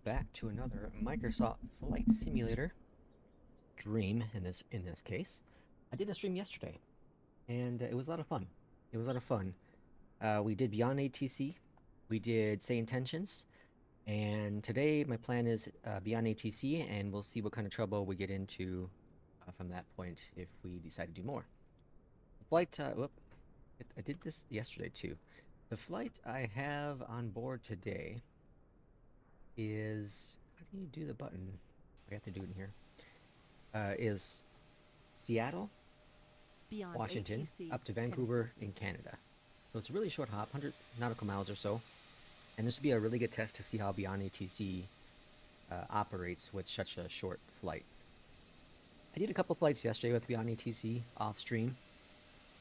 back to another Microsoft Flight Simulator stream in this case. I did a stream yesterday, and it was a lot of fun. It was a lot of fun. We did BeyondATC, we did Say Intentions, and today my plan is BeyondATC, and we'll see what kind of trouble we get into from that point if we decide to do more. Flight, I did this yesterday too. The flight I have on board today is, how do you do the button? I have to do it in here. Is Seattle, Beyond Washington, ATC up to Vancouver in Canada. So it's a really short hop, 100 nautical miles or so. And this would be a really good test to see how Beyond ATC operates with such a short flight. I did a couple flights yesterday with Beyond ATC off stream,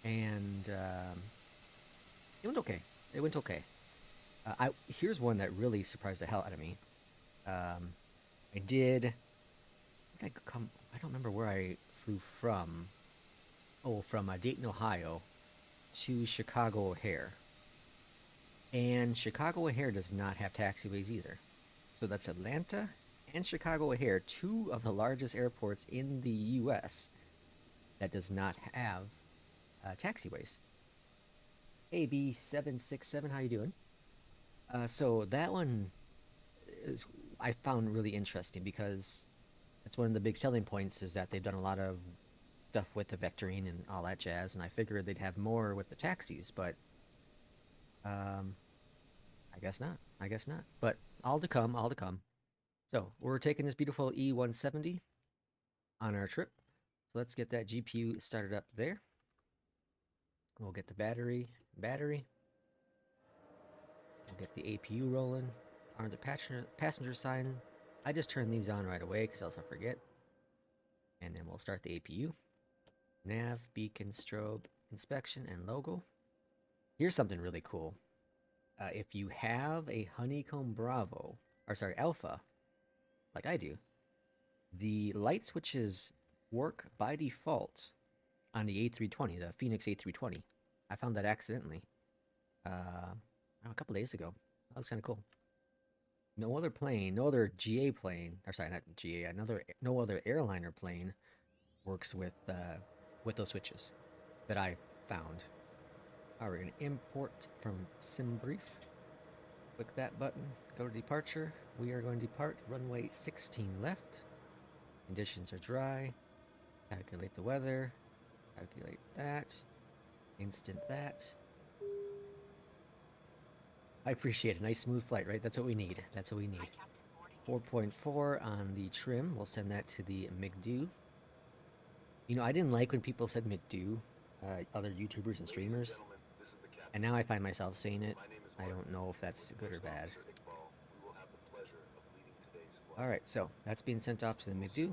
and it went okay. It went okay. Here's one that really surprised the hell out of me. I did. I don't remember where I flew from. Oh, from Dayton, Ohio, to Chicago O'Hare. And Chicago O'Hare does not have taxiways either. So that's Atlanta and Chicago O'Hare, two of the largest airports in the U.S. that does not have taxiways. AB767, how you doing? So that one I found really interesting because that's one of the big selling points is that they've done a lot of stuff with the vectoring and all that jazz, and I figured they'd have more with the taxis, but I guess not. I guess not. But all to come, all to come. So we're taking this beautiful E170 on our trip. So let's get that GPU started up there. We'll get the battery. We'll get the APU rolling. On the passenger sign. I just turn these on right away because else I'll forget. And then we'll start the APU. Nav, beacon, strobe, inspection, and logo. Here's something really cool. If you have a Honeycomb Bravo, or sorry, Alpha, like I do, the light switches work by default on the A320, the Phoenix A320. I found that accidentally a couple days ago. That was kind of cool. No other plane, no other GA plane, or sorry, not GA, no other airliner plane works with those switches that I found. All right, we're gonna import from SimBrief. Click that button, go to departure. We are going to depart runway 16 left. Conditions are dry. Calculate the weather. Calculate that. Instant that. I appreciate a nice smooth flight, right? That's what we need. That's what we need. 4.4 on the trim. We'll send that to the McDo. You know, I didn't like when people said McDo, other YouTubers and streamers. And now I find myself saying it. I don't know if that's good or bad. Alright, so that's being sent off to the McDo.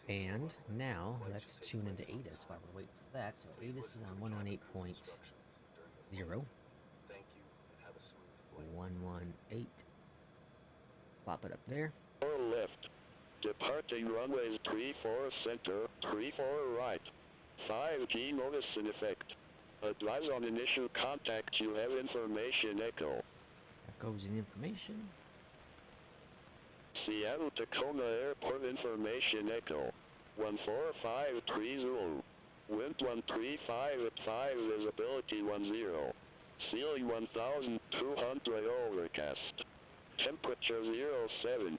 And now let's tune into ATIS while we're waiting for that. So ATIS is on 118.0. 118. Plop it up there. 4 left. Departing runways 34 center, 34 right. 5G notice in effect. Advise on initial contact, you have information echo. Echoes in information. Seattle Tacoma Airport information echo. 14530. Wind 135 at 5, visibility 10. Ceiling 1200 overcast. Temperature 07.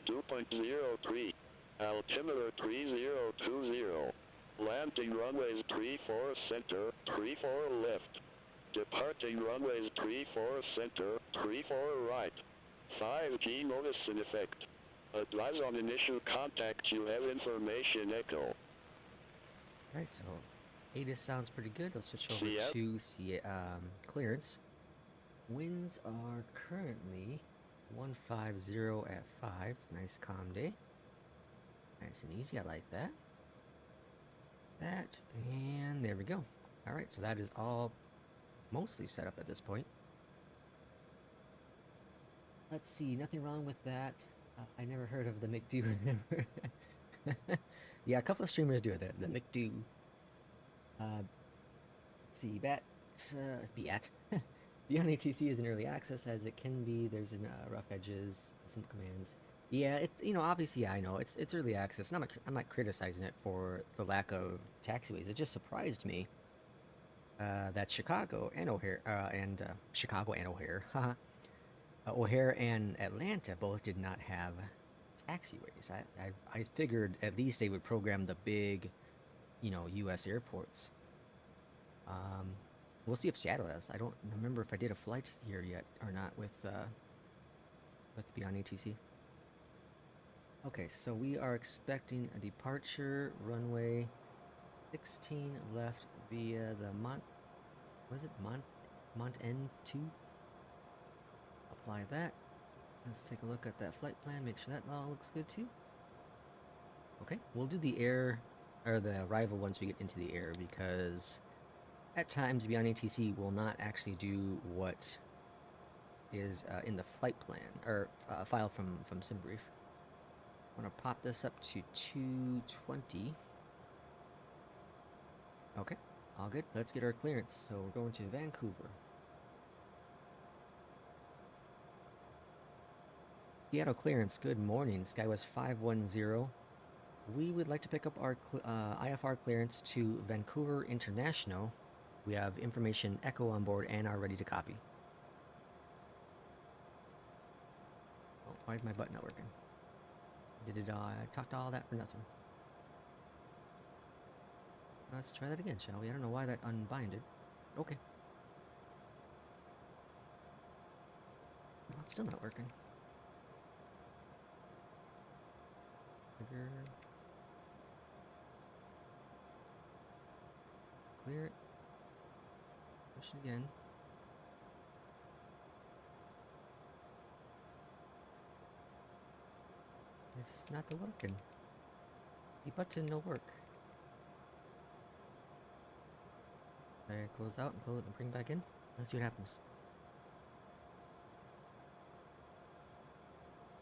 2.03. Altimeter 3020. Landing runways 34 center, 34 left. Departing runways 34 center, 34 right. 5G notice in effect. Advise on initial contact, you have information echo. Alright, so ATIS sounds pretty good. Let's switch over to clearance. Winds are currently 150 at 5. Nice calm day. Nice and easy, I like that. And there we go. Alright, so that is all mostly set up at this point. Let's see, nothing wrong with that. I never heard of the McDo. Yeah, a couple of streamers do it, the McDo. Let's see, BAT. BeyondATC is in early access as it can be. There's rough edges, some commands. Yeah, it's obviously I know it's early access. And I'm not criticizing it for the lack of taxiways. It just surprised me that Chicago and O'Hare, haha, O'Hare and Atlanta both did not have taxiways. I figured at least they would program the big, U.S. airports. Um, we'll see if Seattle does. I don't remember if I did a flight here yet or not with Beyond ATC. Okay, so we are expecting a departure runway 16 left via the was it Mont N2? Apply that. Let's take a look at that flight plan, make sure that all looks good too. Okay, we'll do the air, or the arrival once we get into the air, because at times Beyond ATC will not actually do what is in the flight plan, or file from SimBrief. I'm going to pop this up to 220. Okay, all good. Let's get our clearance. So we're going to Vancouver. Seattle clearance, good morning. SkyWest 510. We would like to pick up our IFR clearance to Vancouver International. We have information Echo on board and are ready to copy. Oh, why is my button not working? I talked all that for nothing. Let's try that again, shall we? I don't know why that unbinded. Okay. Well, it's still not working. Trigger. Clear it. Push it again. It's not working. The button no work. I close out and close it and bring back in. Let's see what happens.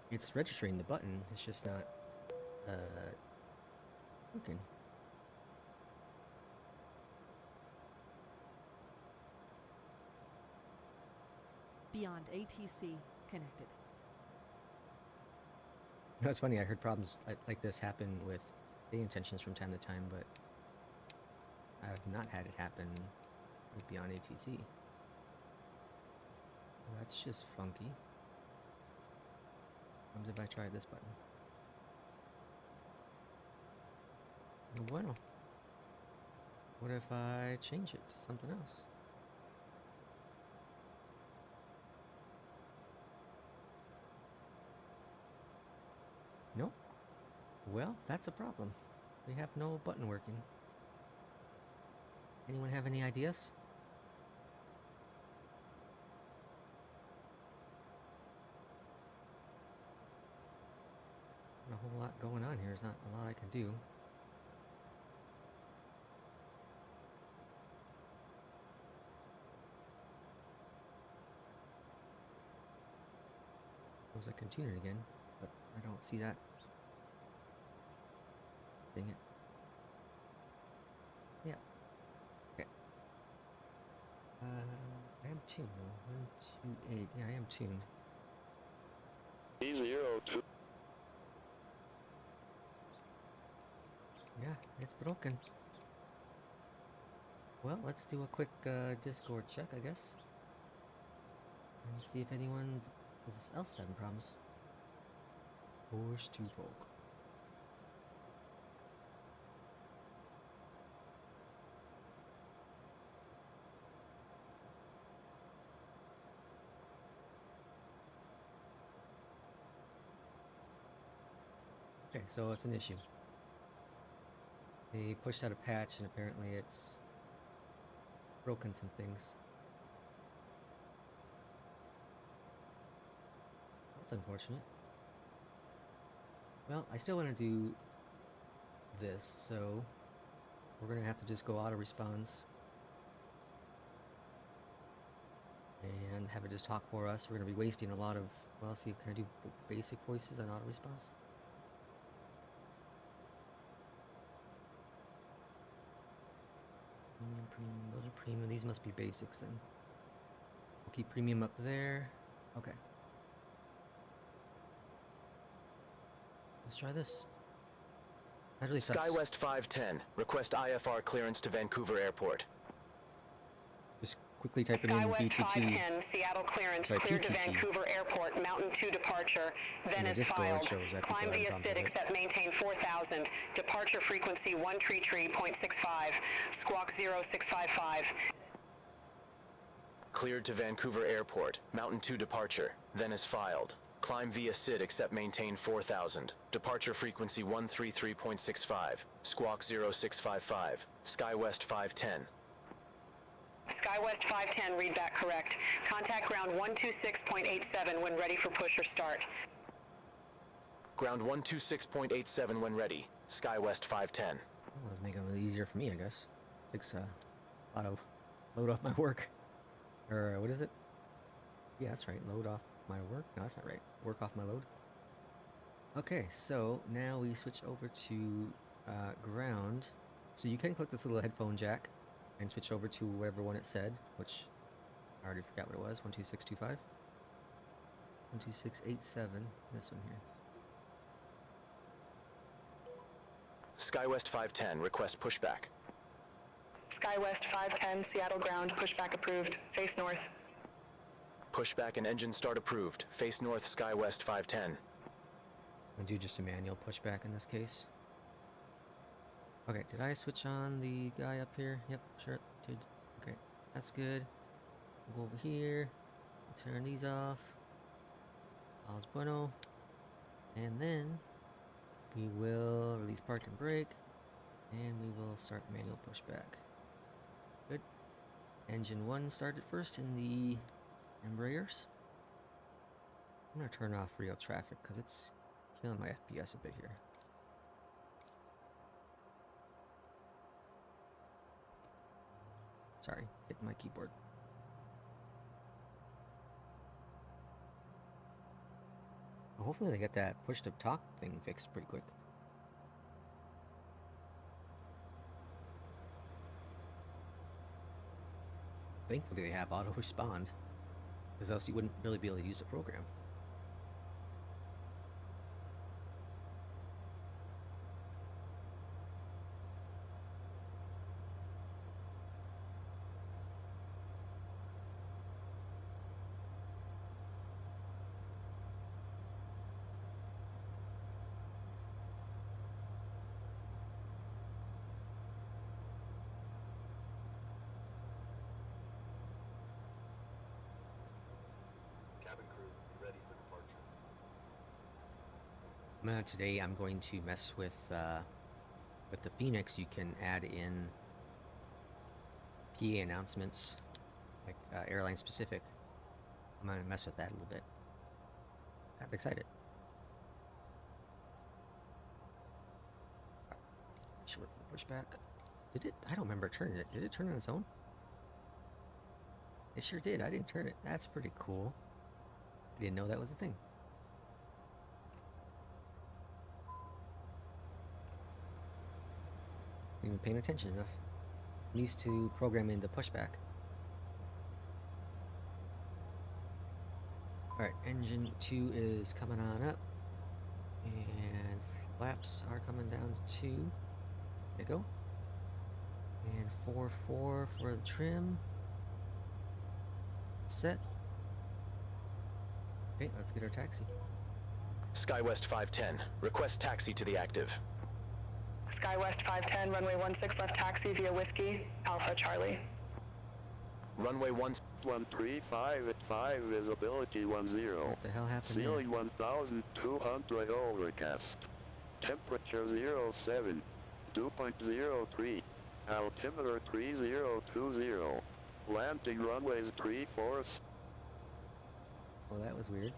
It's registering the button. It's just not working. BeyondATC connected. It's funny. I heard problems like this happen with day intentions from time to time, but I have not had it happen with Beyond ATC. That's just funky. What happens if I try this button? No bueno. What if I change it to something else? Nope. Well, that's a problem. We have no button working. Anyone have any ideas? Not a whole lot going on here. There's not a lot I can do. Suppose I can tune it again, but I don't see that. Dang it. Yeah. Okay. I am tuned though. 128. Yeah, I am tuned. E02. Yeah, it's broken. Well, let's do a quick Discord check, I guess. And see if anyone else is having problems. Push to talk. Okay, so it's an issue. They pushed out a patch and apparently it's broken some things. That's unfortunate. Well, I still want to do this, so we're going to have to just go auto response and have it just talk for us. We're going to be wasting a lot of, well, let's see, can I do basic voices on auto response? Premium, those are premium. These must be basics then. We'll keep premium up there. Okay. Let's try this. That really sucks. SkyWest 510. Request IFR clearance to Vancouver Airport. Just quickly typing in SkyWest BTT. 510, Seattle clearance, cleared to Vancouver Airport, Mountain 2 departure, then is filed. Climb via SID, accept maintain 4000, departure frequency 133.65, squawk 0655. Cleared to Vancouver Airport, Mountain 2 departure, then is filed. Climb via SID, accept maintain 4000, departure frequency 133.65, squawk 0655, SkyWest 510. SkyWest 510, read that correct. Contact ground 126.87 when ready for push or start. Ground 126.87 when ready, SkyWest 510. Well, let's make it a little easier for me, I guess. Takes a lot of load off my work. Or what is it? Yeah, that's right. Load off my work. No, that's not right. Work off my load. Okay, so now we switch over to ground. So you can click this little headphone jack and switch over to whatever one it said, which I already forgot what it was. 12625. 12687. This one here. SkyWest 510, request pushback. SkyWest 510, Seattle ground, pushback approved, face north. Pushback and engine start approved. Face north, SkyWest 510. I'll do just a manual pushback in this case. Okay, did I switch on the guy up here? Yep, sure did. Okay, that's good. We'll go over here, turn these off. All's bueno. And then we will release park and brake, and we will start manual pushback. Good. Engine 1 started first in the Embraers. I'm gonna turn off real traffic because it's killing my FPS a bit here. Sorry, hitting my keyboard. Well, hopefully they get that push to talk thing fixed pretty quick. Thankfully they have auto respond, because else you wouldn't really be able to use the program. Today I'm going to mess with the Phoenix. You can add in PA announcements, like airline specific. I'm gonna mess with that a little bit. I'm excited. Should wait for the pushback. Did it? I don't remember turning it. Did it turn on its own? It sure did. I didn't turn it. That's pretty cool. I didn't know that was a thing. Even paying attention enough. I'm used to programming the pushback. Alright, engine 2 is coming on up. And flaps are coming down to 2. There you go. And 4-4 for the trim. Set. Okay, let's get our taxi. SkyWest 510, request taxi to the active. SkyWest 510, runway 16 left taxi via Whiskey, Alpha Charlie. Runway 135 at 5, visibility 10. What the hell happened Ceiling 1200 overcast. Temperature 07. Dew point 03. Altimeter 3020. Landing runways 34. Well, that was weird.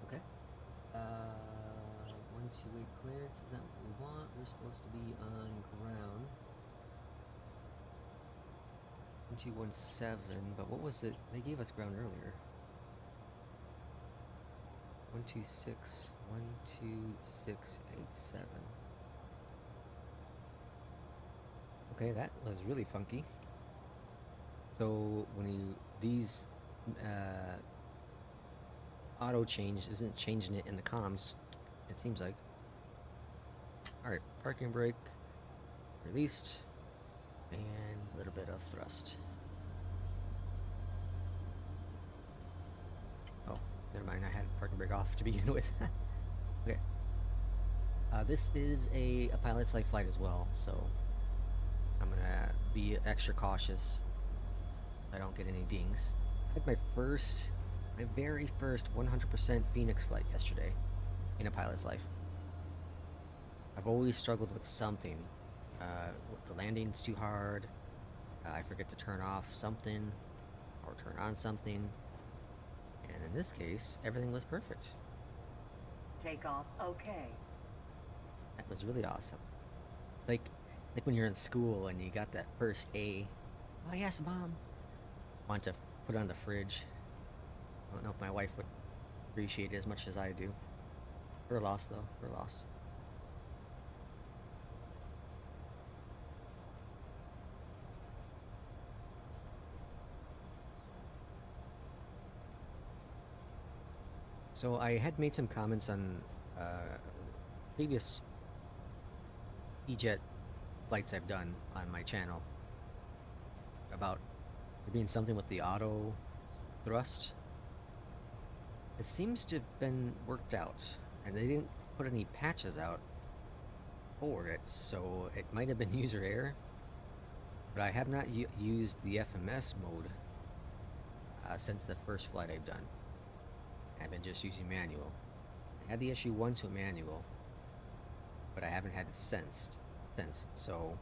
Okay. 128 clearance, is that what we want? We're supposed to be on ground. 1217, but what was it? They gave us ground earlier. 126, 12687. Okay, that was really funky. So when you, these auto change isn't changing it in the comms, it seems like. Alright, parking brake released, and a little bit of thrust. Oh, never mind, I had parking brake off to begin with. Okay. This is a pilot's life flight as well, so I'm gonna be extra cautious so I don't get any dings. I had my very first 100% Phoenix flight yesterday in a pilot's life. I've always struggled with something. The landing's too hard, I forget to turn off something, or turn on something, and in this case, everything was perfect. Takeoff okay. That was really awesome. It's like when you're in school and you got that first A. Oh yes, Mom. Want to put it on the fridge. I don't know if my wife would appreciate it as much as I do. Her loss, though. Her loss. So I had made some comments on previous E-Jet flights I've done on my channel about there being something with the auto thrust. It seems to have been worked out, and they didn't put any patches out for it, so it might have been user error. But I have not used the FMS mode since the first flight I've done. I've been just using manual. I had the issue once with manual, but I haven't had it since. So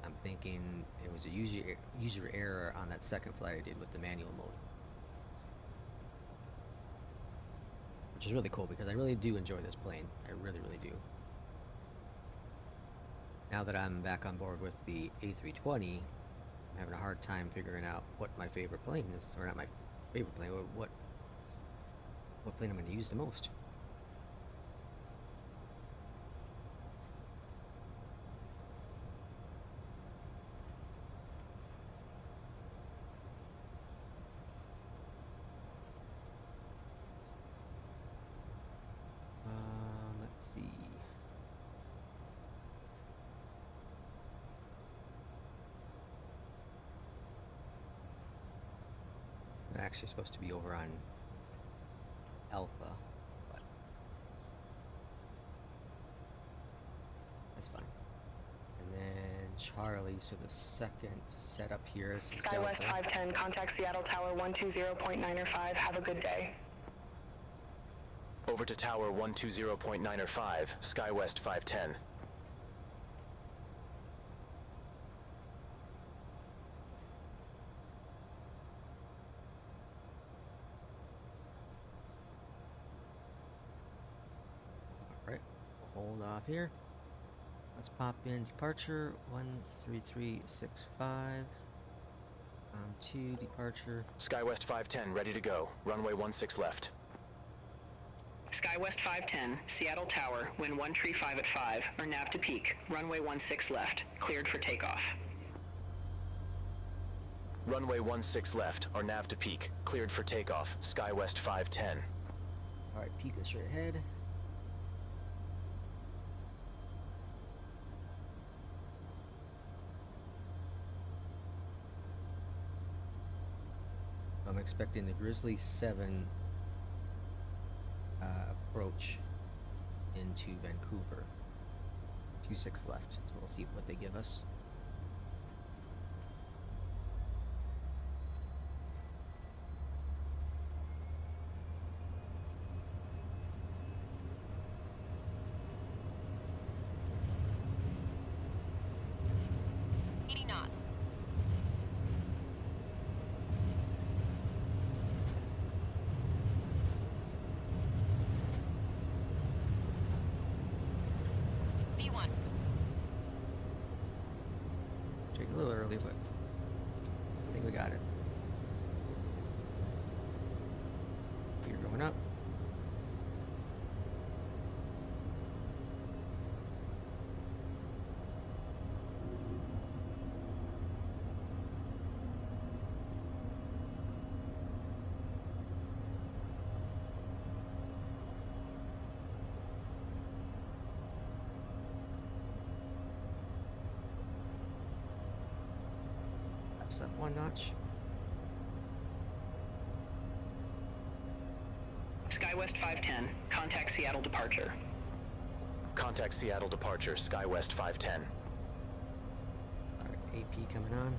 I'm thinking it was a user error on that second flight I did with the manual mode, which is really cool because I really do enjoy this plane. I really, really do. Now that I'm back on board with the A320, I'm having a hard time figuring out what my favorite plane is, or not my favorite plane, but what plane I'm going to use the most. Let's see. I'm actually supposed to be over on Alpha, but that's fine. And then Charlie, so the second setup here is SkyWest 510, contact Seattle Tower 120.905. Have a good day. Over to Tower 120.905, SkyWest 510. Alright, we'll hold off here. Let's pop in departure 13365. To departure. SkyWest 510, ready to go. Runway 16 left. SkyWest 510, Seattle Tower, wind 135 at 5, or nav to peak, runway 16 left, cleared for takeoff. Runway 16 left, or nav to peak, cleared for takeoff, SkyWest 510. Alright, peak is straight ahead. I'm expecting the Grizzly 7 approach into Vancouver. 26 left, so we'll see what they give us. A little early, but I think we got it. Gear going up. this up one notch. SkyWest 510, contact Seattle departure. Contact Seattle departure, SkyWest 510. Alright, AP coming on.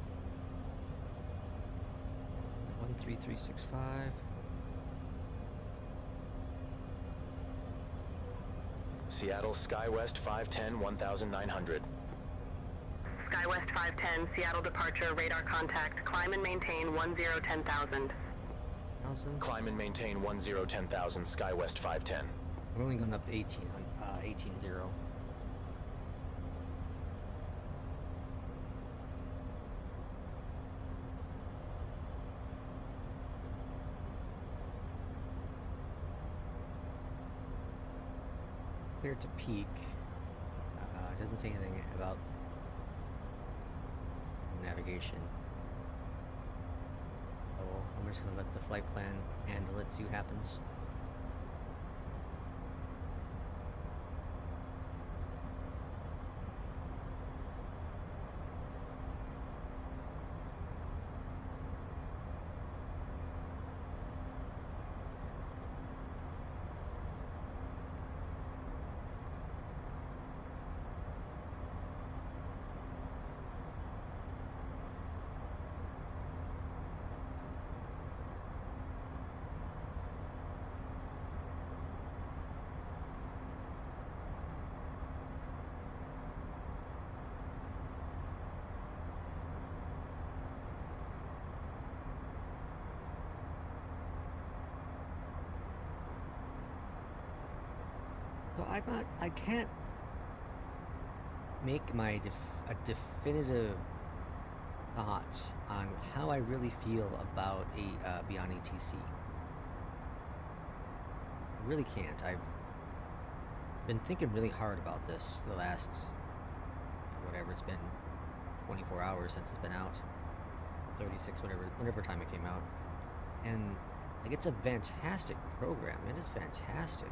13365. Seattle SkyWest 510, 1900. SkyWest 510, Seattle departure, radar contact, climb and maintain 1010,000. 1000. Climb and maintain 1010,000, SkyWest 510. We're only going up to 18, 18.0. Clear to peak. It doesn't say anything about navigation. So I'm just gonna let the flight plan handle it, see what happens. So I can't make my a definitive thoughts on how I really feel about a BeyondATC. I really can't. I've been thinking really hard about this the last, whatever it's been, 24 hours since it's been out, 36, whatever time it came out, and like it's a fantastic program. It is fantastic.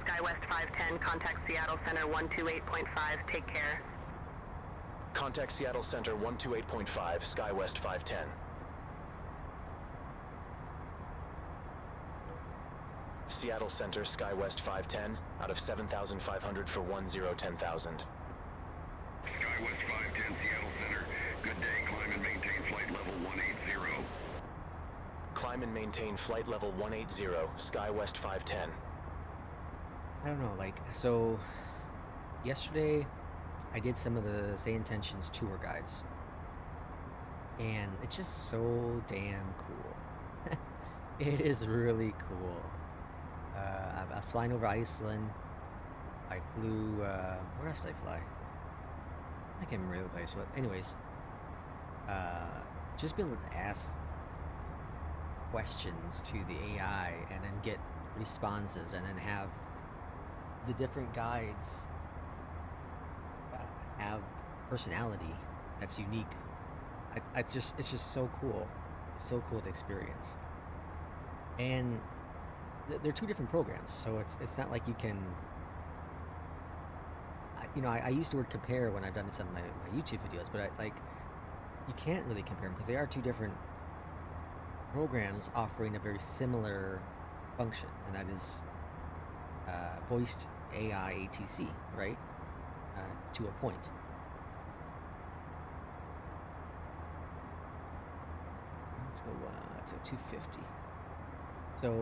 SkyWest 510, contact Seattle Center 128.5, take care. Contact Seattle Center 128.5, SkyWest 510. Seattle Center, SkyWest 510, out of 7,500 for 1010,000. SkyWest 510, Seattle Center. Good day. Climb and maintain flight level 180. Climb and maintain flight level 180, SkyWest 510. I don't know, like, so yesterday I did some of the Say Intentions tour guides, and it's just so damn cool. It is really cool. I've flown over Iceland. I flew, where else did I fly? I can't remember the place, but anyways, just be able to ask questions to the AI and then get responses, and then have the different guides have personality that's unique. It's just so cool. It's so cool to experience. And they're two different programs, so it's not like you can. I use the word compare when I've done some of my YouTube videos, but you can't really compare them because they are two different programs offering a very similar function, and that is voiced AI ATC, right? To a point. Let's go. Let's go 250. So,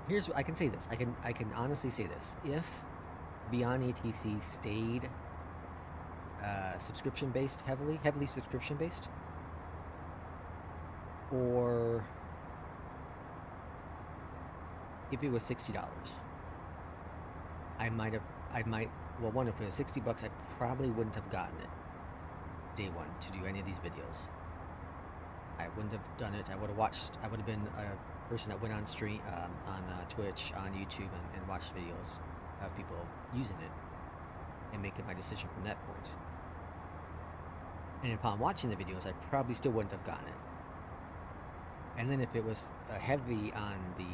here's what I can say. This I can honestly say this. If BeyondATC stayed subscription based, heavily subscription based, or if it was $60, well, one, if it was $60, I probably wouldn't have gotten it day one to do any of these videos. I wouldn't have done it. I would have been a person that went on stream, on Twitch, on YouTube, and watched videos of people using it and making my decision from that point. And upon watching the videos, I probably still wouldn't have gotten it. And then if it was heavy on the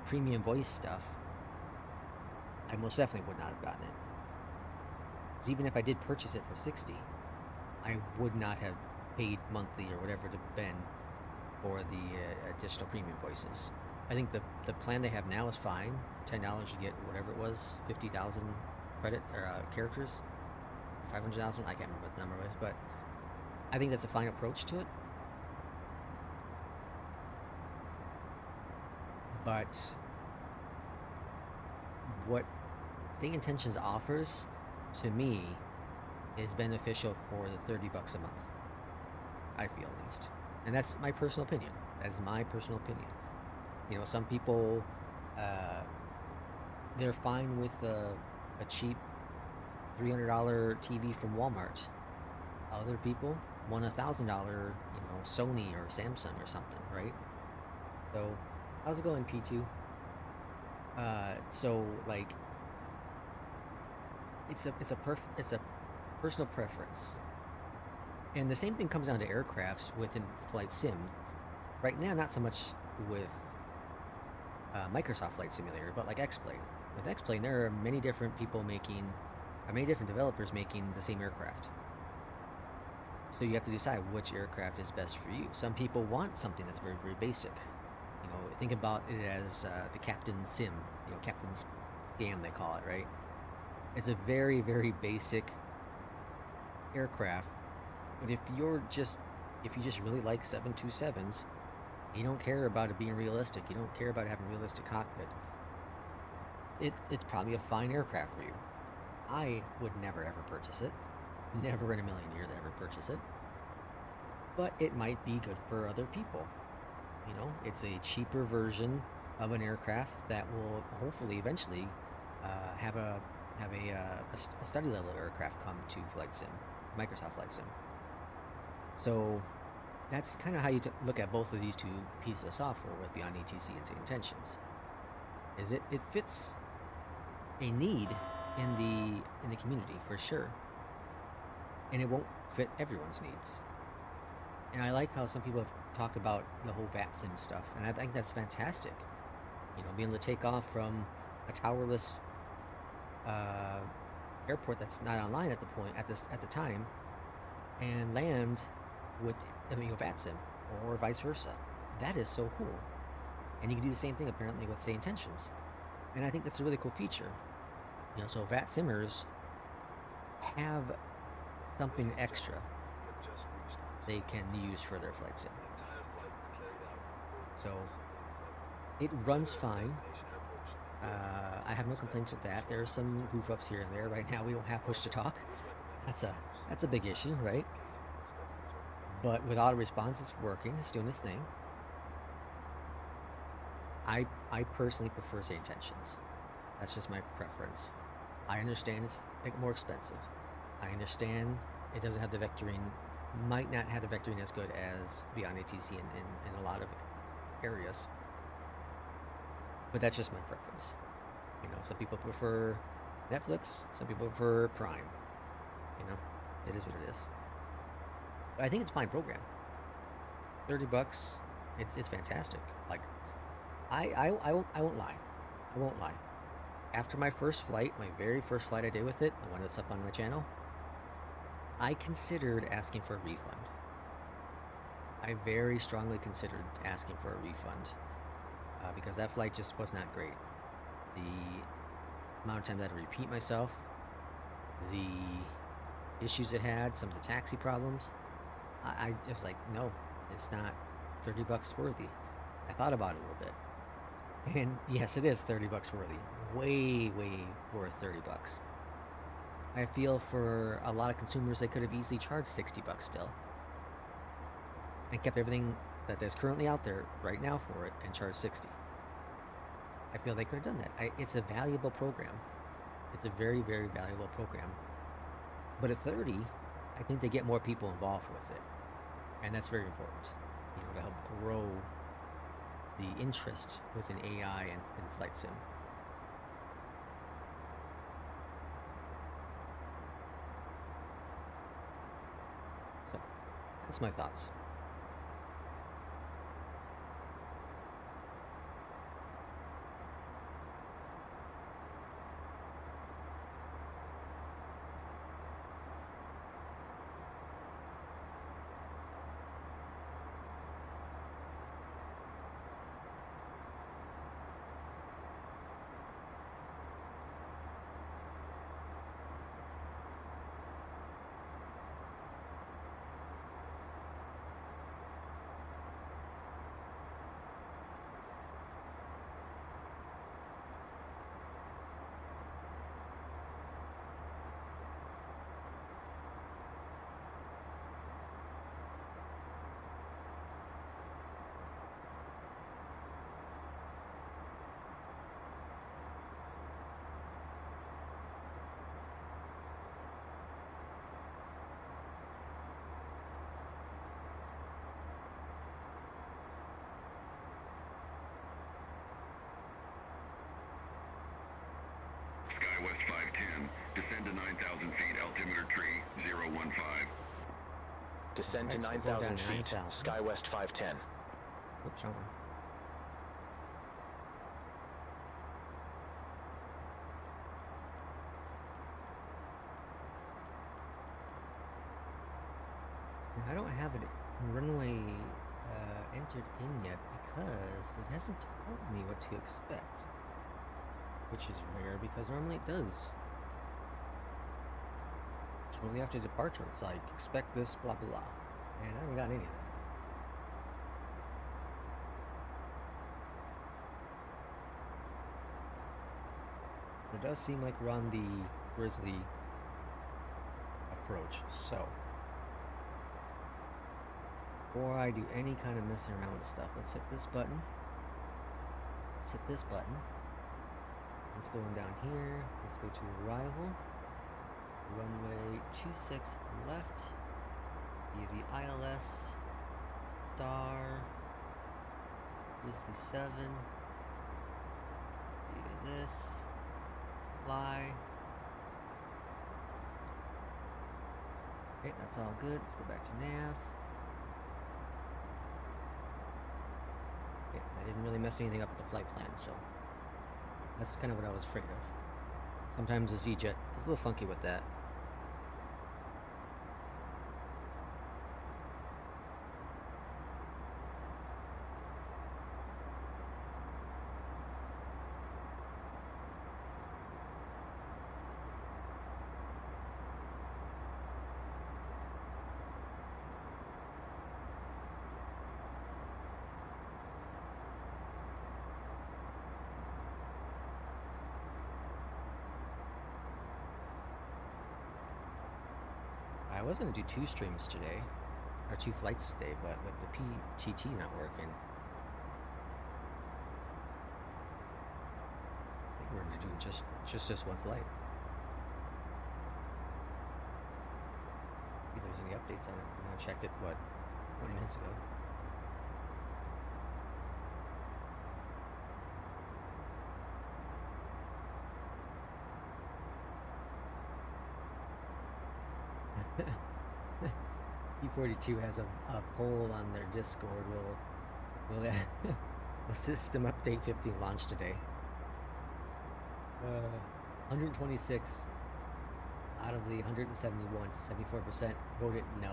premium voice stuff, I most definitely would not have gotten it. Because even if I did purchase it for 60, I would not have paid monthly or whatever it had been for the additional premium voices. I think the plan they have now is fine. $10 you get whatever it was, 50,000 credits or characters, 500,000. I can't remember what the number was, but I think that's a fine approach to it. But what State Intentions offers, to me, is beneficial for the $30 a month. I feel, at least. And that's my personal opinion. That's my personal opinion. You know, some people, they're fine with a cheap $300 TV from Walmart. Other people want $1,000, you know, Sony or Samsung or something, right? So, how's it going, P2? So like, it's a personal preference, and the same thing comes down to aircrafts within Flight Sim. Right now, not so much with Microsoft Flight Simulator, but like X-Plane. With X-Plane, there are many different people making, many different developers making the same aircraft. So you have to decide which aircraft is best for you. Some people want something that's very, very basic. You know, think about it as the Captain Sim, you know, Captain's Scam they call it, right? It's a very, very basic aircraft. But if you just really like 727s, you don't care about it being realistic, you don't care about having a realistic cockpit, it's probably a fine aircraft for you. I would never ever purchase it. Never in a million years ever purchase it. But it might be good for other people. You know, it's a cheaper version of an aircraft that will hopefully eventually have a study level aircraft come to Flight Sim, Microsoft Flight Sim. So that's kind of how you look at both of these two pieces of software with BeyondATC and State Intentions. Is it fits a need in the community for sure, and it won't fit everyone's needs. And I like how some people have talked about the whole VAT sim stuff, and I think that's fantastic. You know, being able to take off from a towerless airport that's not online at the time, and land with VAT sim, or vice versa. That is so cool. And you can do the same thing apparently with State Intentions, and I think that's a really cool feature. You know, so VAT simmers have something extra they can use for their flight sim. So it runs fine. I have no complaints with that. There's some goof ups here and there. Right now we don't have push to talk. That's a big issue, right? But with auto response, it's working. It's doing its thing. I personally prefer State Intentions. That's just my preference. I understand it's more expensive. I understand it doesn't have the vectoring, might not have the vectoring as good as BeyondATC in a lot of areas. But that's just my preference. You know, some people prefer Netflix, some people prefer Prime. You know, it is what it is. But I think it's a fine program. $30, it's fantastic. Like, I won't lie. I won't lie. After my first flight, my very first flight I did with it, the one that's up on my channel, I considered asking for a refund. I very strongly considered asking for a refund because that flight just was not great. The amount of times I had to repeat myself, the issues it had, some of the taxi problems, I just like, no, it's not $30 worthy. I thought about it a little bit. And yes, it is $30 worthy. Way, way worth $30. I feel for a lot of consumers, they could have easily charged $60 still, and kept everything that there's currently out there right now for it and charged $60. I feel they could have done that. It's a valuable program. It's a very, very valuable program. But at $30, I think they get more people involved with it, and that's very important. You know, to help grow the interest within AI and flight sim. So, that's my thoughts. SkyWest 510, descend to 9,000 feet, altimeter tree 015. Descend to Alright, so we'll go 9,000 down feet, 9,000. SkyWest 510. Oops, wrong one. Now, I don't have it runway entered in yet because it hasn't told me what to expect. Which is rare because normally it does. Shortly after departure, it's like, expect this, blah blah blah. And I haven't gotten any of that. It does seem like we're on the Grizzly approach, so before I do any kind of messing around with stuff, let's hit this button. Let's hit this button. Let's go on down here. Let's go to arrival. Runway 26 left. Via the ILS. Star. Grizzly 7. Via this. Fly. Okay, that's all good. Let's go back to nav. Okay, I didn't really mess anything up with the flight plan, so that's kind of what I was afraid of. Sometimes the Z-Jet is a little funky with that. I was going to do 2 streams today, or 2 flights today, but with the PTT not working, I think we're going to do just this one flight. See if there's any updates on it. I checked it, what, 20 minutes ago. P42 has a poll on their Discord. Will the system update 15 launch today? 126 out of the 171, 74% voted no.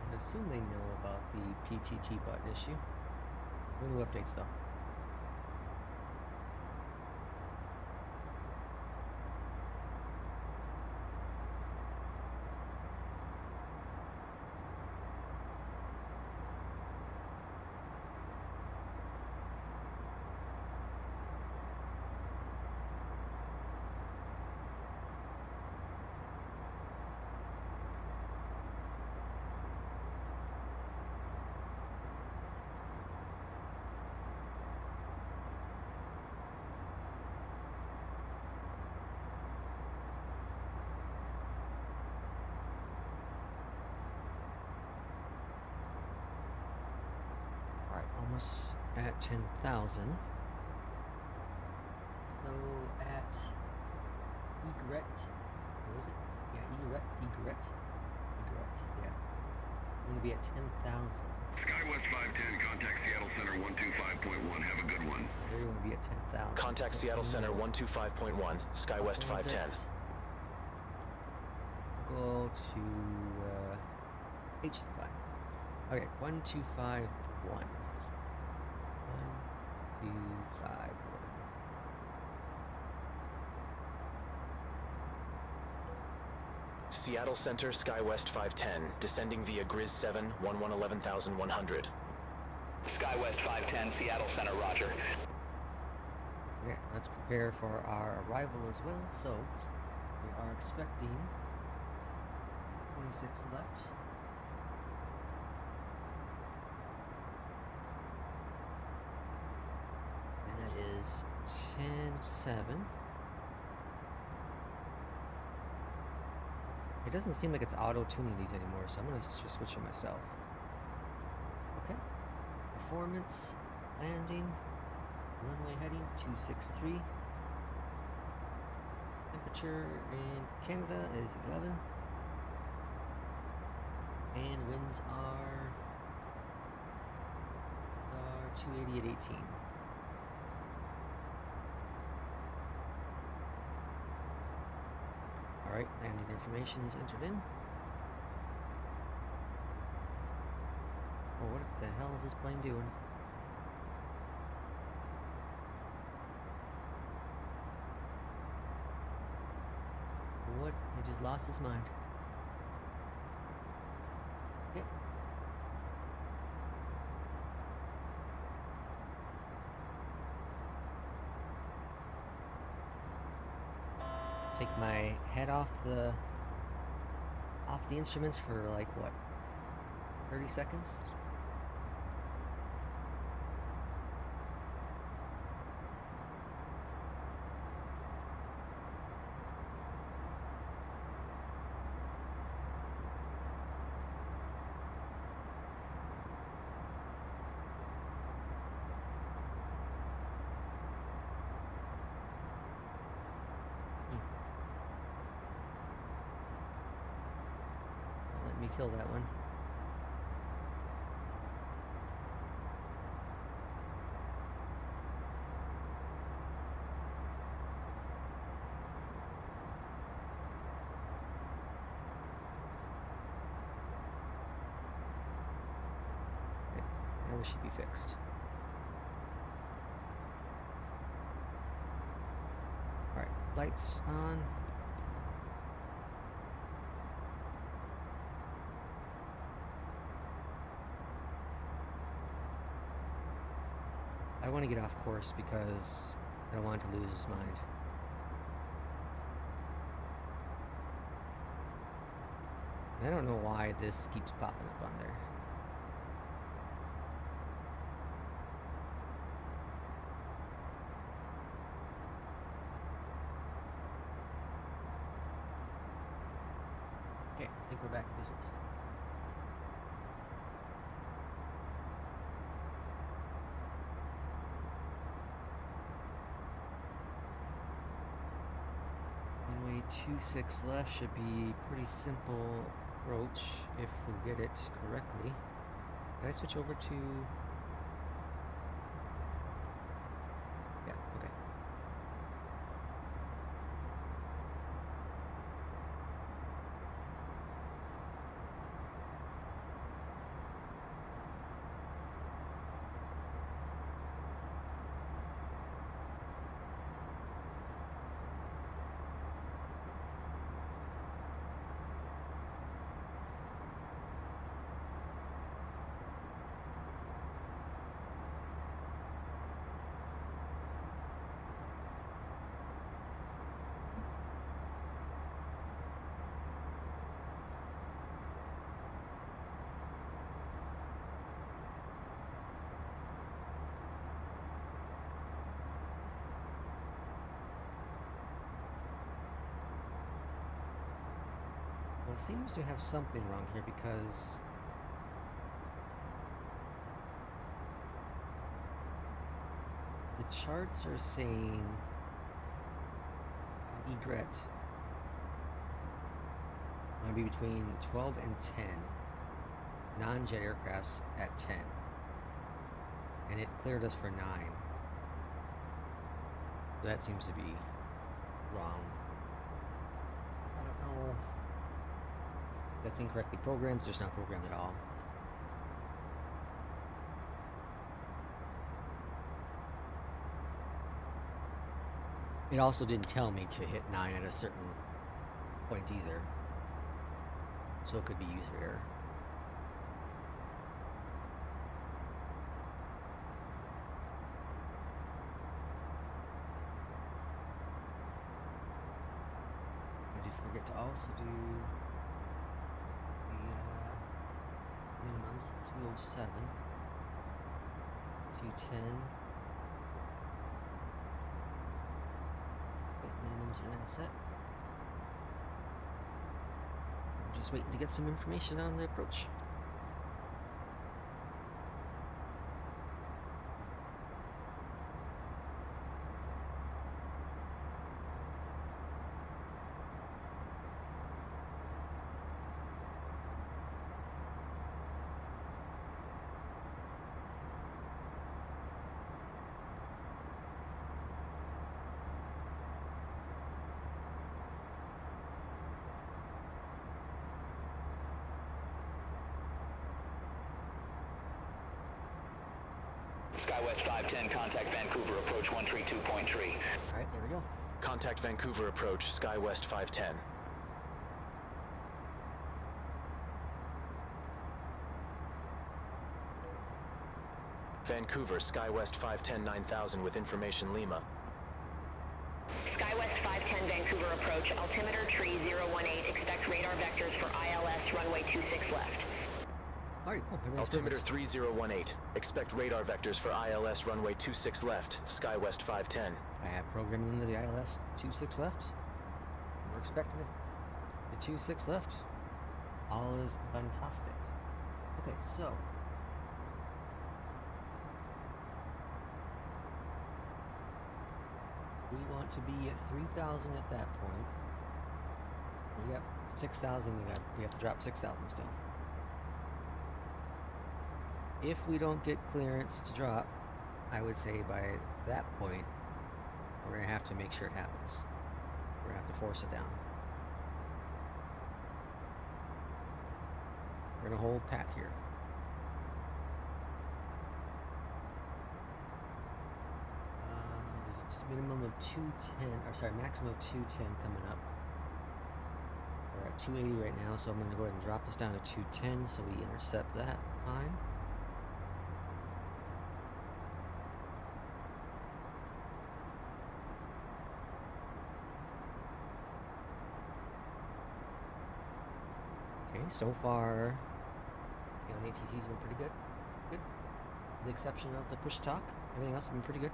I assume they know about the PTT button issue. No new updates though. Almost at 10,000. So at Egret, what was it? Yeah, Egret. Yeah. I'm gonna be at 10,000. SkyWest 510, contact Seattle Center 125.1. Have a good one. There you want to be at 10,000. Contact so Seattle Center 125.1, SkyWest 510. Go to H5. Okay, 1251. 1251. Seattle Center, SkyWest 510, descending via Grizz 7, 11,100. SkyWest 510, Seattle Center, roger. Okay, let's prepare for our arrival as well. So, we are expecting 26 left. And that is 10-7. It doesn't seem like it's auto-tuning these anymore, so I'm going to just switch it myself. Okay. Performance, landing, runway heading 263. Temperature in Canada is 11. And winds are 280 at 18. Alright, landing information is entered in. Oh, what the hell is this plane doing? What? He just lost his mind. Okay. Take my head off the instruments for like what, 30 seconds? Let me kill that one. Okay, now we should be fixed. Alright, lights on. I want to get off course because I don't want him to lose his mind. And I don't know why this keeps popping up on there. Okay, I think we're back in business. Runway 26 left should be pretty simple approach if we get it correctly. Did I switch over to... Yeah, okay. Well, it seems to have something wrong here because the charts are saying egret might be between 12 and 10 non-jet aircrafts at 10, and it cleared us for 9. So that seems to be wrong. I don't know. That's incorrectly programmed, just not programmed at all. It also didn't tell me to hit 9 at a certain point either. So it could be user error. forget to also do the minimums. 207, 210. Okay, minimums are now set. I'm just waiting to get some information on the approach. SkyWest 510, contact Vancouver, approach 132.3. Alright, there we go. Contact Vancouver approach, SkyWest 510. Vancouver, SkyWest 510 9000 with information Lima. SkyWest 510 Vancouver approach, altimeter tree 018, expect radar vectors for ILS runway 26 left. Alright, cool. Altimeter 3018, expect radar vectors for ILS runway 26 left, SkyWest 510. I have programmed into the ILS 26 left. We're expecting the 26 left. All is fantastic. Okay, so we want to be at 3,000 at that point. We got 6,000. We have to drop 6,000 still. If we don't get clearance to drop, I would say by that point, we're gonna have to make sure it happens. We're gonna have to force it down. We're gonna hold pat here. There's a minimum of 210, or sorry, maximum of 210 coming up. We're at 280 right now, so I'm gonna go ahead and drop this down to 210 so we intercept that fine. Okay, so far, BeyondATC's been pretty good. Good. With the exception of the push talk, everything else has been pretty good.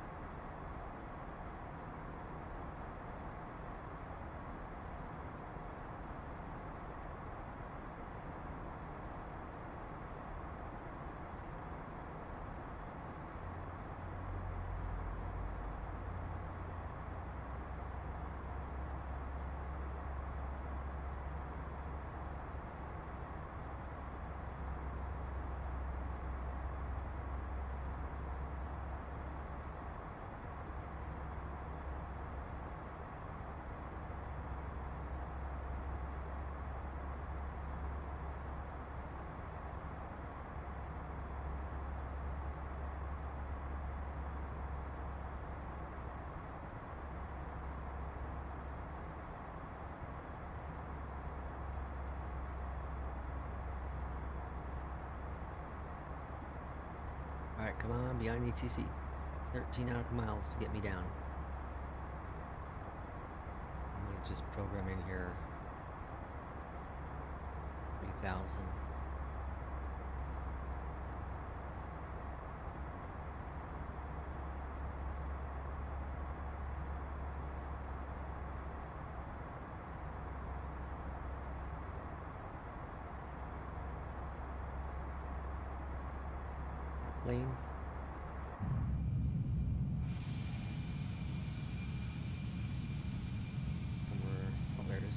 Alright, come on, BeyondATC. 13 nautical miles to get me down. I'm going to just program in here 3,000. Lane. Oh, there it is.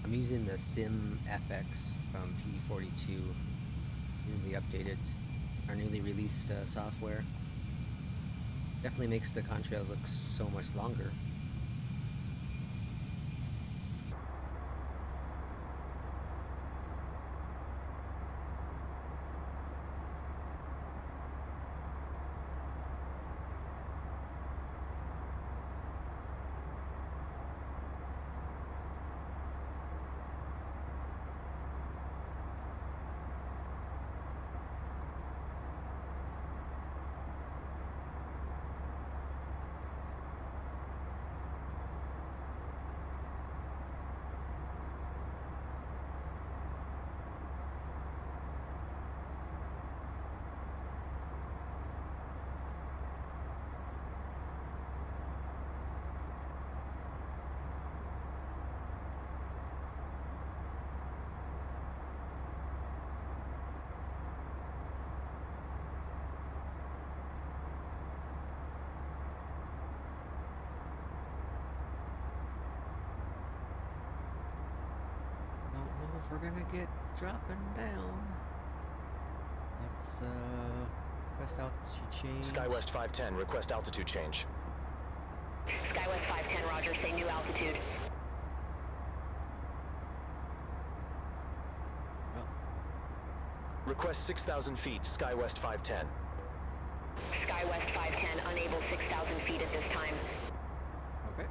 I'm using the Sim FX from P42, newly updated, our newly released software. Definitely makes the contrails look so much longer. we're gonna get dropping down. Let's request altitude change. SkyWest 510, request altitude change. SkyWest 510, roger, say new altitude. Oh, Request 6,000 feet, SkyWest 510. SkyWest 510, unable 6,000 feet at this time. okay.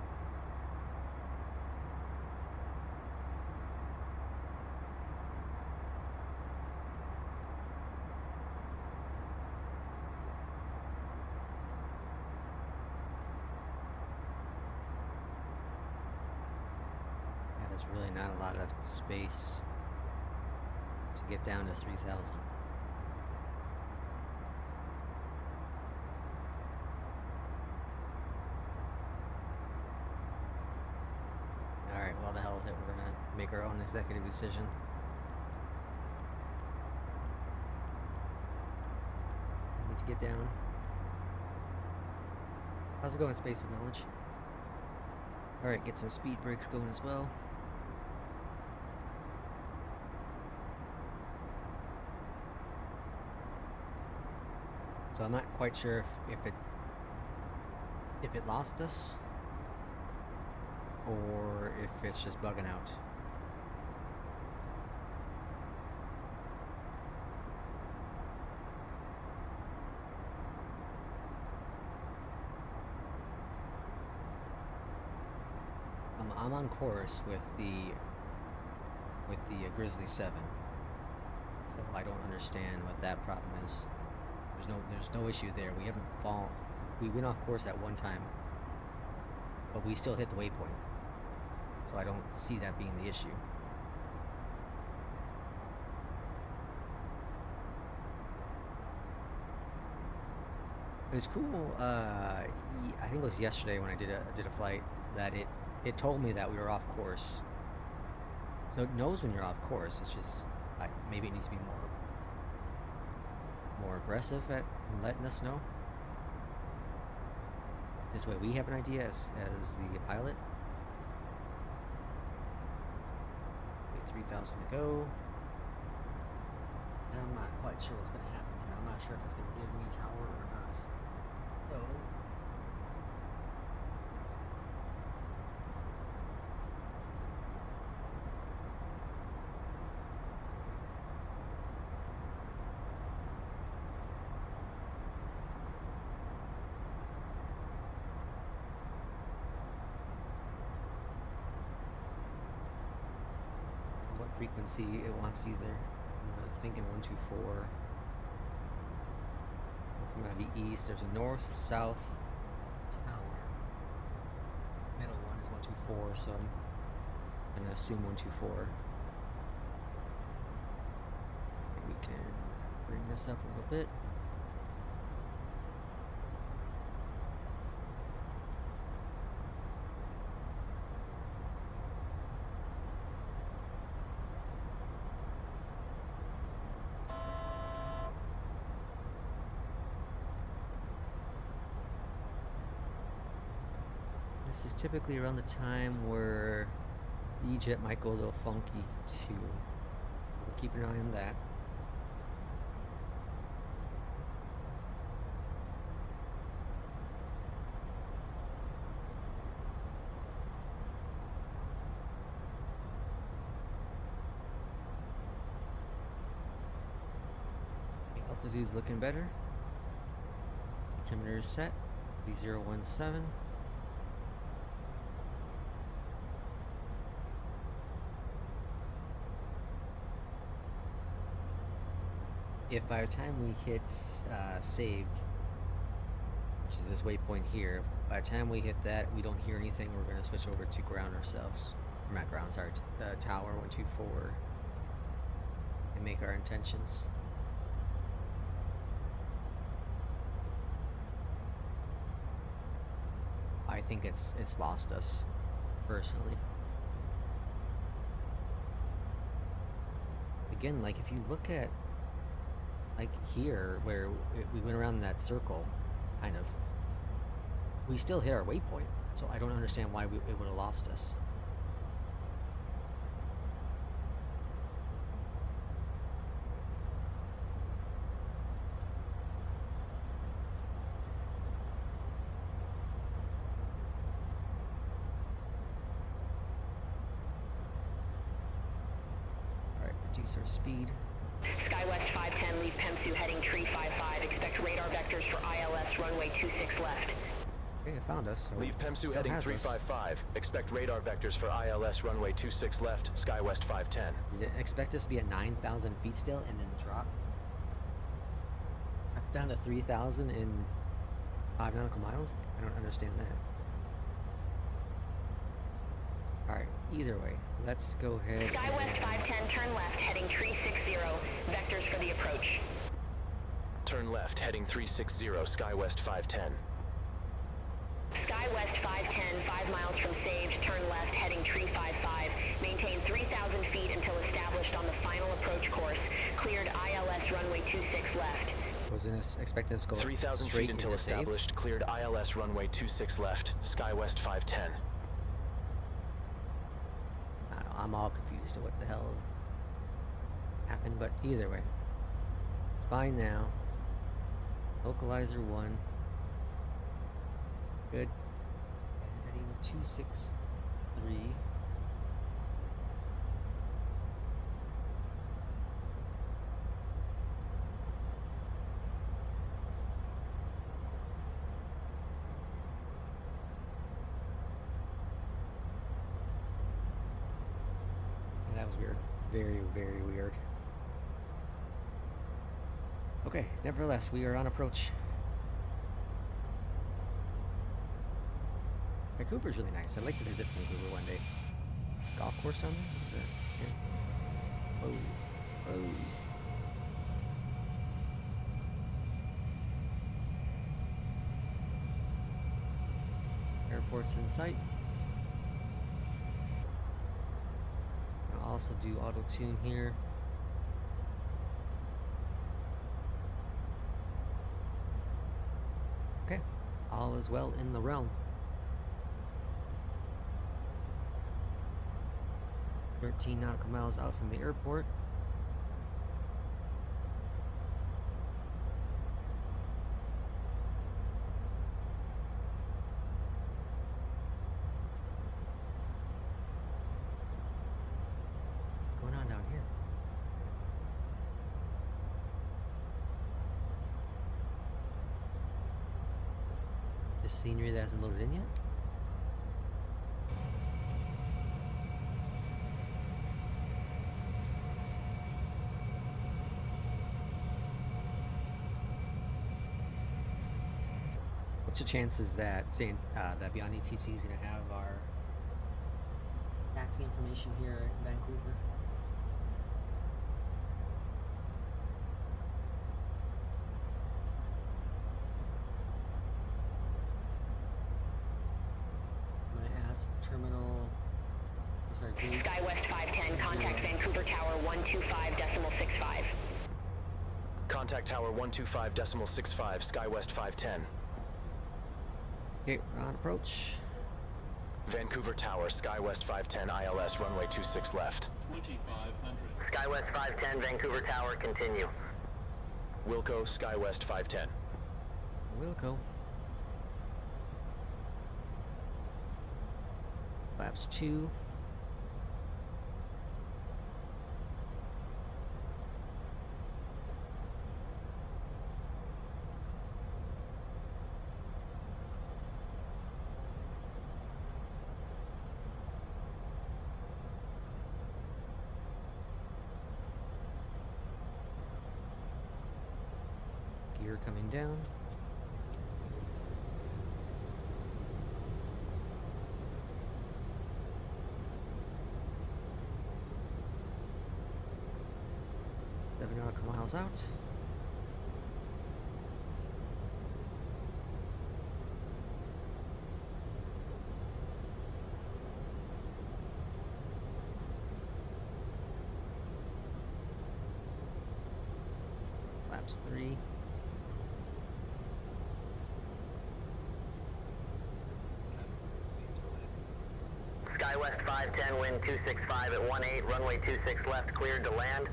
Yeah, there's really not a lot of space to get down to 3,000. Alright, well the hell with it, we're gonna make our own executive decision. We need to get down. How's it going, Space of Knowledge? Alright, get some speed brakes going as well. So I'm not quite sure if it lost us or if it's just bugging out. I'm on course with the Grizzly 7, so I don't understand what that problem is. There's no issue there. We haven't fallen. We went off course at one time, but we still hit the waypoint. So I don't see that being the issue. It was cool. I think it was yesterday when I did a flight that it told me that we were off course. So it knows when you're off course. It's just maybe it needs to be more aggressive at letting us know. This way we have an idea as the pilot. 3,000 to go. And I'm not quite sure what's going to happen here. I'm not sure if it's going to give me tower or not. So frequency it wants either. I'm thinking 124. Coming out of the east, there's a north, south tower. Middle one is 124, so I'm gonna assume 124. We can bring this up a little bit. This is typically around the time where the E-Jet might go a little funky too. We'll keep an eye on that. The altitude's looking better. Altimeter is set. 3017. If by the time we hit saved, which is this waypoint here, by the time we hit that, we don't hear anything, we're going to switch over to ground ourselves. Or not ground, sorry, tower 124, and make our intentions. I think it's lost us, personally. Again, like if you look at like here, where we went around that circle, kind of, we still hit our waypoint, so I don't understand why it would have lost us. reduce our speed. SkyWest 510, leave Pemsu heading tree 55. Expect radar vectors for ILS runway 26 left. Okay, it found us. So Leave Pemsu heading 355. Expect radar vectors for ILS runway 26 left, SkyWest 510. You didn't expect us to be at 9,000 feet still and then drop down to 3,000 in 5 nautical miles? I don't understand that. Alright, either way, let's go ahead. SkyWest 510, turn left, heading tree 60. Vectors for the approach. Turn left, heading 360, SkyWest 510. SkyWest 510, 5 miles from Sage, turn left, heading tree 55. Maintain 3,000 feet until established on the final approach course. Cleared ILS runway 26 left. Wasn't expecting us to go 3,000 straight feet until into Sage. established. Cleared ILS runway 26 left, SkyWest 510. I don't know, I'm all confused to what the hell happened, but either way. It's fine now. Localizer 1. Good. Heading 263. That was weird. Very, very weird. Okay, nevertheless, we are on approach. Vancouver's really nice. I'd like to visit Vancouver one day. Golf course on there? Is that here? Oh. Oh. Airport's in sight. I'll also do auto tune here. Okay, all is well in the realm. 13 nautical miles out from the airport. What's going on down here? This scenery that hasn't loaded in yet? What's the chances that saying that BeyondATC is going to have our taxi information here in Vancouver? I'm going to ask terminal. Sorry, gate. SkyWest 510, contact Vancouver Tower 125.65. Contact Tower 125.65, SkyWest 510. Okay, we're on approach. Vancouver Tower, SkyWest 510, ILS runway 26 left. 2500. SkyWest 510, Vancouver Tower, continue. Wilco, SkyWest 510. Wilco. Flaps 2. Gear coming down. Seven nautical miles out. Flaps 3. SkyWest 510, wind 265 at 18, runway 26 left, cleared to land.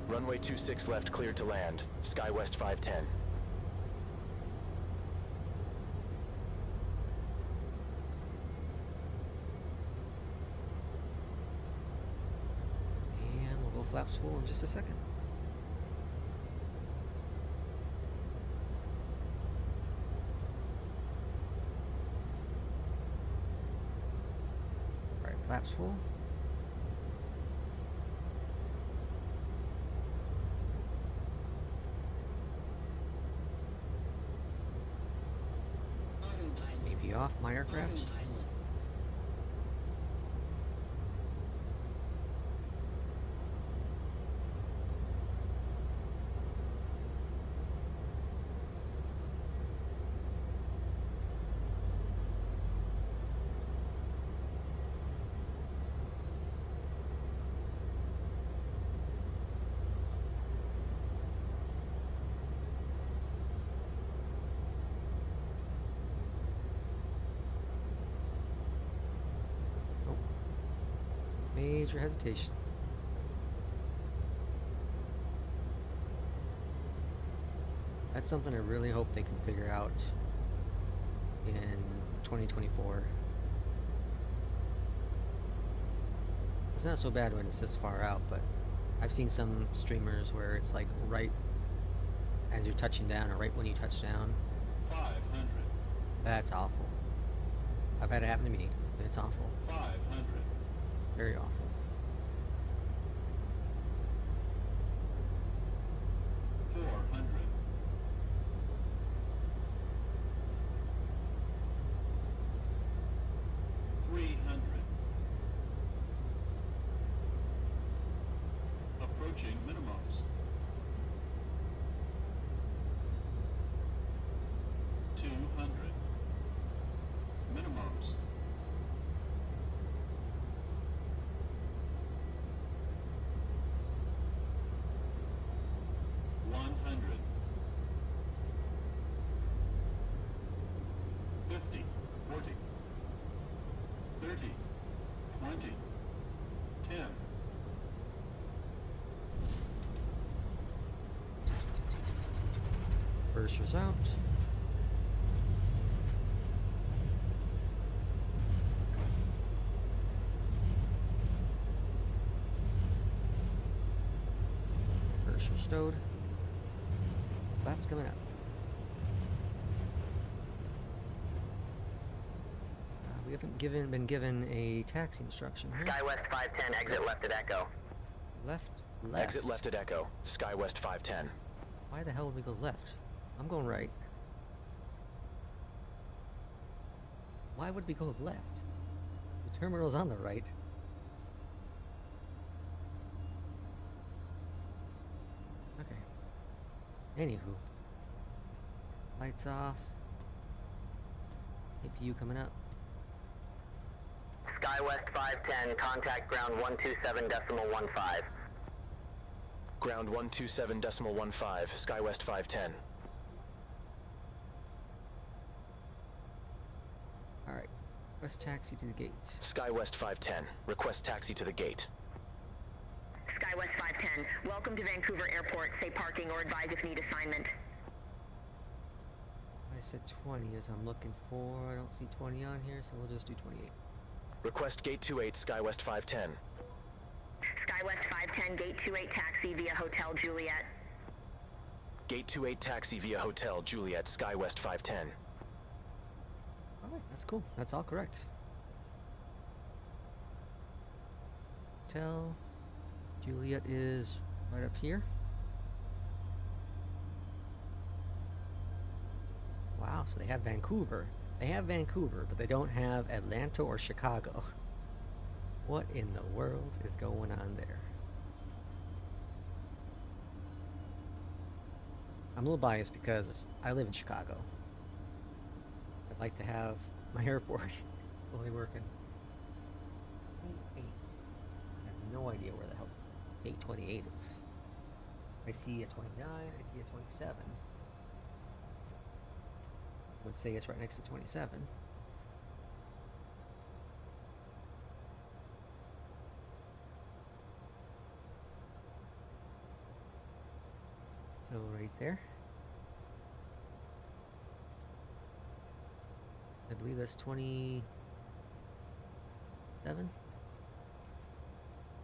Runway 26 left, cleared to land. SkyWest 510. And we'll go flaps full in just a second. Alright, flaps full. Maybe off my aircraft. Major hesitation. That's something I really hope they can figure out in 2024. It's not so bad when it's this far out, but I've seen some streamers where it's like right as you're touching down or right when you touch down. 500. That's awful. I've had it happen to me, and it's awful. 500. Very awful. Approaching minimums. 200. Minimums. 100. 50. 40. 30. 20. 10. Bursters out. Burster stowed. Flaps coming up. We haven't been given a taxi instruction here. SkyWest 510, exit left at Echo. Left. Exit left at Echo. SkyWest 510. Why the hell would we go left? I'm going right. Why would we go left? The terminal's on the right. Okay. Anywho. Lights off. APU coming up. SkyWest 510, contact ground 127.15. Ground 127.15, SkyWest 510. Alright. Request taxi to the gate. SkyWest 510. Request taxi to the gate. SkyWest 510, welcome to Vancouver Airport. Say parking or advise if need assignment. I said 20 as I'm looking for. I don't see 20 on here, so we'll just do 28. Request Gate 28, SkyWest 510. SkyWest 510, Gate 28 taxi via Hotel Juliet. Gate 28 taxi via Hotel Juliet, SkyWest 510. Alright, that's cool. That's all correct. Hotel Juliet is right up here. Wow, so they have Vancouver. They have Vancouver, but they don't have Atlanta or Chicago. What in the world is going on there? I'm a little biased because I live in Chicago. I'd like to have my airport fully working. 28. I have no idea where the hell gate 28 is. I see a 29, I see a 27. Would say it's right next to 27. So right there. I believe that's 27.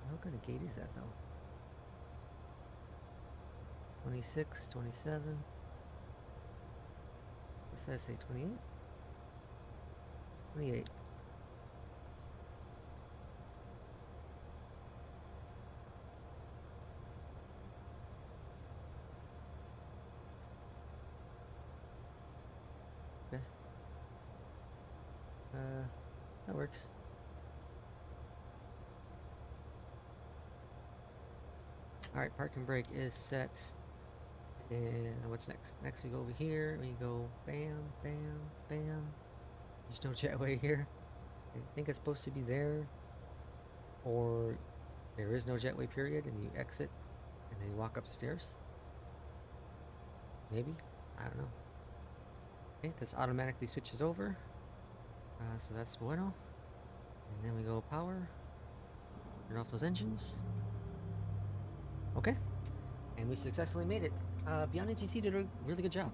What kind of gate is that though? 26, 27. What did I say, 28? 28. Okay. That works. Alright, park and brake is set. And what's next? Next we go over here, we go bam, bam, bam. There's no jetway here. I think it's supposed to be there. Or there is no jetway period and you exit and then you walk up the stairs. Maybe? I don't know. Okay, this automatically switches over. So that's bueno. And then we go power. Turn off those engines. Okay. And we successfully made it. BeyondATC did a really good job.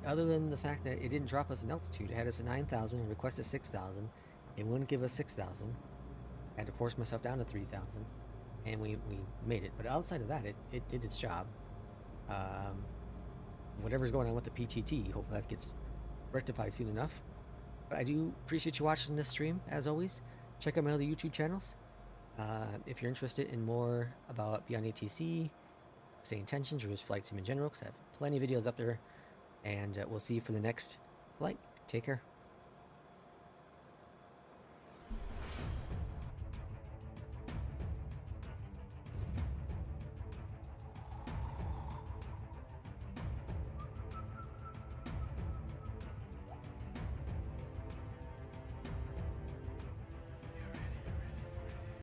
Other than the fact that it didn't drop us in altitude, it had us at 9,000 and requested 6,000. It wouldn't give us 6,000. I had to force myself down to 3,000. And we made it. But outside of that, it did its job. Whatever's going on with the PTT, hopefully that gets rectified soon enough. But I do appreciate you watching this stream, as always. Check out my other YouTube channels. If you're interested in more about BeyondATC, say intentions, or just flight sim in general, because I have plenty of videos up there. And we'll see you for the next flight. Take care.